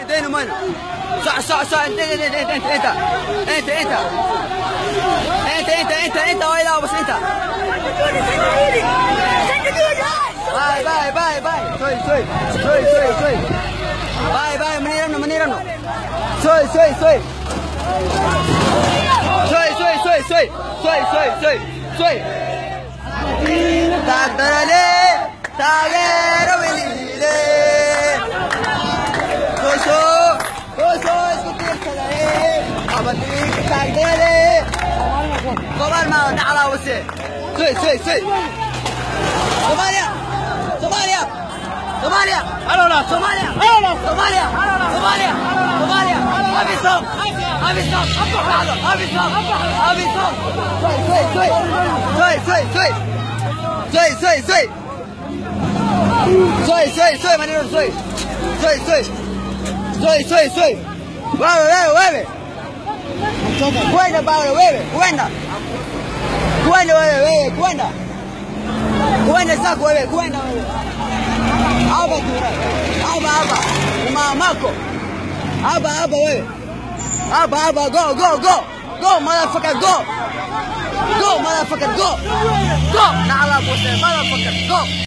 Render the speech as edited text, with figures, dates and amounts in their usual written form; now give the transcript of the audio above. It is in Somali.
دينهم هنا صح انت ويلا بس انت باي سوي باي منيرنا سوي Tagliero venire Coso اسكتي ابديك تاغيري قبل ما تعالى وسي سوي Somalia soy manero soy Bebe cuenta Pablo bebe cuenta saco bebe cuenta Aba mamako Aba bebe Aba go motherfucker go motherfucker go nala motherfucker go